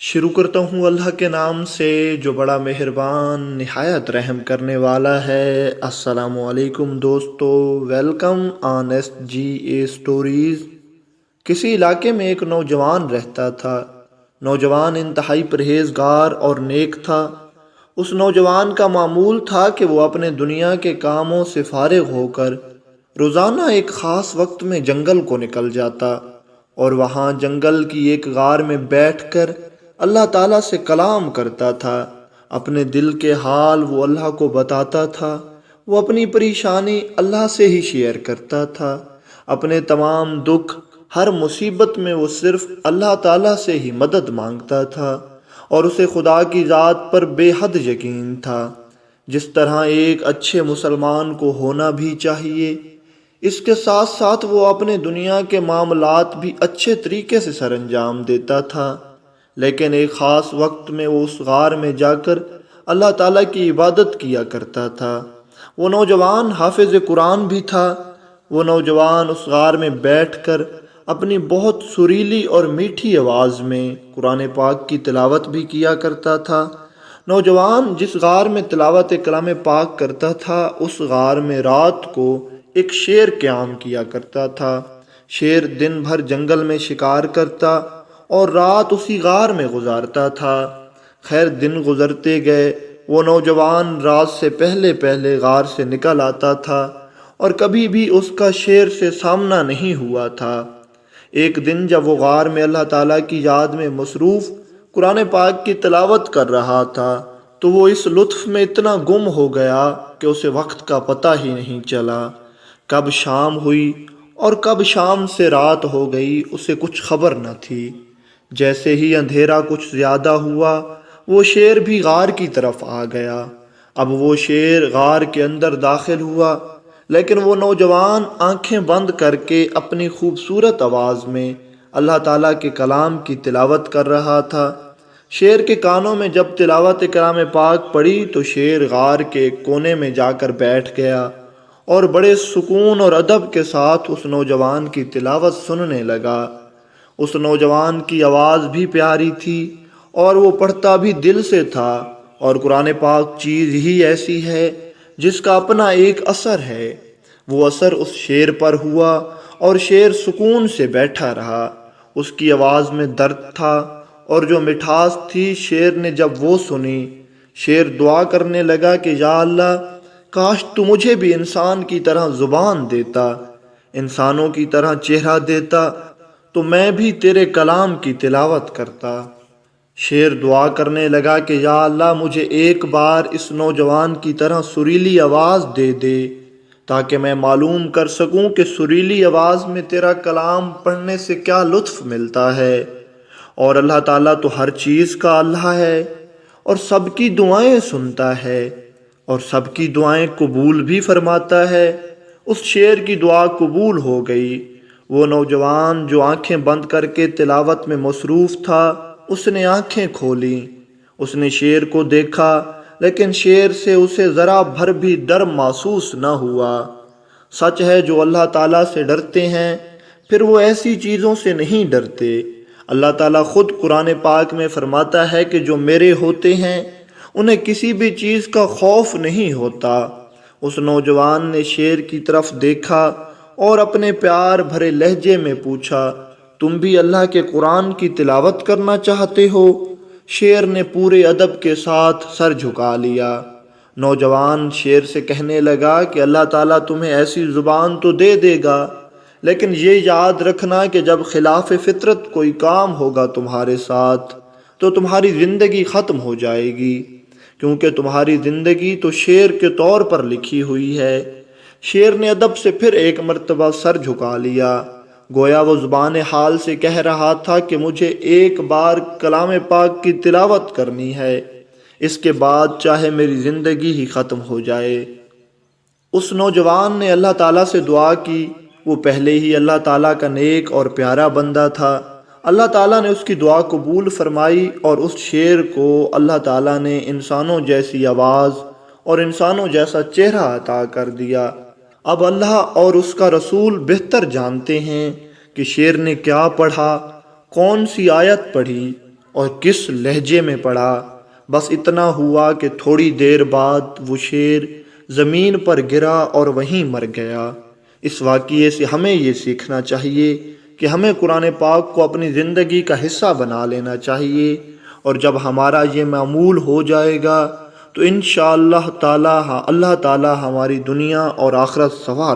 شروع کرتا ہوں اللہ کے نام سے جو بڑا مہربان نہایت رحم کرنے والا ہے۔ السلام علیکم دوستو، welcome on S G A stories. کسی علاقے میں ایک نوجوان رہتا تھا۔ نوجوان انتہائی پرہیزگار اور نیک تھا۔ اس نوجوان کا معمول تھا کہ وہ اپنے دنیا کے کاموں سے فارغ ہو کر روزانہ ایک خاص وقت میں جنگل کو نکل جاتا اور وہاں جنگل کی ایک غار میں بیٹھ کر اللہ تعالیٰ سے کلام کرتا تھا۔ اپنے دل کے حال وہ اللہ کو بتاتا تھا۔ وہ اپنی پریشانی اللہ سے ہی شیئر کرتا تھا۔ اپنے تمام دکھ، ہر مصیبت میں وہ صرف اللہ تعالیٰ سے ہی مدد مانگتا تھا اور اسے خدا کی ذات پر بے حد یقین تھا، جس طرح ایک اچھے مسلمان کو ہونا بھی چاہیے۔ اس کے ساتھ ساتھ وہ اپنے دنیا کے معاملات بھی اچھے طریقے سے سر انجام دیتا تھا۔ لیکن ایک خاص وقت میں وہ اس غار میں جا کر اللہ تعالیٰ کی عبادت کیا کرتا تھا۔ وہ نوجوان حافظ قرآن بھی تھا۔ وہ نوجوان اس غار میں بیٹھ کر اپنی بہت سریلی اور میٹھی آواز میں قرآن پاک کی تلاوت بھی کیا کرتا تھا۔ نوجوان جس غار میں تلاوت کلام پاک کرتا تھا، اس غار میں رات کو ایک شیر قیام کیا کرتا تھا۔ شیر دن بھر جنگل میں شکار کرتا اور رات اسی غار میں گزارتا تھا۔ خیر، دن گزرتے گئے، وہ نوجوان رات سے پہلے پہلے غار سے نکل آتا تھا اور کبھی بھی اس کا شیر سے سامنا نہیں ہوا تھا۔ ایک دن جب وہ غار میں اللہ تعالیٰ کی یاد میں مصروف قرآن پاک کی تلاوت کر رہا تھا تو وہ اس لطف میں اتنا گم ہو گیا کہ اسے وقت کا پتہ ہی نہیں چلا۔ کب شام ہوئی اور کب شام سے رات ہو گئی، اسے کچھ خبر نہ تھی۔ جیسے ہی اندھیرا کچھ زیادہ ہوا، وہ شیر بھی غار کی طرف آ گیا۔ اب وہ شیر غار کے اندر داخل ہوا، لیکن وہ نوجوان آنکھیں بند کر کے اپنی خوبصورت آواز میں اللہ تعالیٰ کے کلام کی تلاوت کر رہا تھا۔ شیر کے کانوں میں جب تلاوت کلام پاک پڑی تو شیر غار کے ایک کونے میں جا کر بیٹھ گیا اور بڑے سکون اور ادب کے ساتھ اس نوجوان کی تلاوت سننے لگا۔ اس نوجوان کی آواز بھی پیاری تھی اور وہ پڑھتا بھی دل سے تھا، اور قرآن پاک چیز ہی ایسی ہے جس کا اپنا ایک اثر ہے۔ وہ اثر اس شیر پر ہوا اور شیر سکون سے بیٹھا رہا۔ اس کی آواز میں درد تھا اور جو مٹھاس تھی، شیر نے جب وہ سنی، شیر دعا کرنے لگا کہ یا اللہ، کاش تو مجھے بھی انسان کی طرح زبان دیتا، انسانوں کی طرح چہرہ دیتا، تو میں بھی تیرے کلام کی تلاوت کرتا۔ شیر دعا کرنے لگا کہ یا اللہ، مجھے ایک بار اس نوجوان کی طرح سریلی آواز دے دے تاکہ میں معلوم کر سکوں کہ سریلی آواز میں تیرا کلام پڑھنے سے کیا لطف ملتا ہے۔ اور اللہ تعالیٰ تو ہر چیز کا اللہ ہے اور سب کی دعائیں سنتا ہے اور سب کی دعائیں قبول بھی فرماتا ہے۔ اس شیر کی دعا قبول ہو گئی۔ وہ نوجوان جو آنکھیں بند کر کے تلاوت میں مصروف تھا، اس نے آنکھیں کھولیں۔ اس نے شیر کو دیکھا، لیکن شیر سے اسے ذرا بھر بھی ڈر محسوس نہ ہوا۔ سچ ہے، جو اللہ تعالیٰ سے ڈرتے ہیں پھر وہ ایسی چیزوں سے نہیں ڈرتے۔ اللہ تعالیٰ خود قرآن پاک میں فرماتا ہے کہ جو میرے ہوتے ہیں انہیں کسی بھی چیز کا خوف نہیں ہوتا۔ اس نوجوان نے شیر کی طرف دیکھا اور اپنے پیار بھرے لہجے میں پوچھا، تم بھی اللہ کے قرآن کی تلاوت کرنا چاہتے ہو؟ شیر نے پورے ادب کے ساتھ سر جھکا لیا۔ نوجوان شیر سے کہنے لگا کہ اللہ تعالیٰ تمہیں ایسی زبان تو دے دے گا، لیکن یہ یاد رکھنا کہ جب خلاف فطرت کوئی کام ہوگا تمہارے ساتھ تو تمہاری زندگی ختم ہو جائے گی، کیونکہ تمہاری زندگی تو شیر کے طور پر لکھی ہوئی ہے۔ شیر نے ادب سے پھر ایک مرتبہ سر جھکا لیا، گویا وہ زبان حال سے کہہ رہا تھا کہ مجھے ایک بار کلام پاک کی تلاوت کرنی ہے، اس کے بعد چاہے میری زندگی ہی ختم ہو جائے۔ اس نوجوان نے اللہ تعالیٰ سے دعا کی۔ وہ پہلے ہی اللہ تعالیٰ کا نیک اور پیارا بندہ تھا۔ اللہ تعالیٰ نے اس کی دعا قبول فرمائی اور اس شیر کو اللہ تعالیٰ نے انسانوں جیسی آواز اور انسانوں جیسا چہرہ عطا کر دیا۔ اب اللہ اور اس کا رسول بہتر جانتے ہیں کہ شیر نے کیا پڑھا، کون سی آیت پڑھی اور کس لہجے میں پڑھا۔ بس اتنا ہوا کہ تھوڑی دیر بعد وہ شیر زمین پر گرا اور وہیں مر گیا۔ اس واقعے سے ہمیں یہ سیکھنا چاہیے کہ ہمیں قرآن پاک کو اپنی زندگی کا حصہ بنا لینا چاہیے، اور جب ہمارا یہ معمول ہو جائے گا تو انشاءاللہ تعالی اللہ تعالی ہماری دنیا اور آخرت سنوار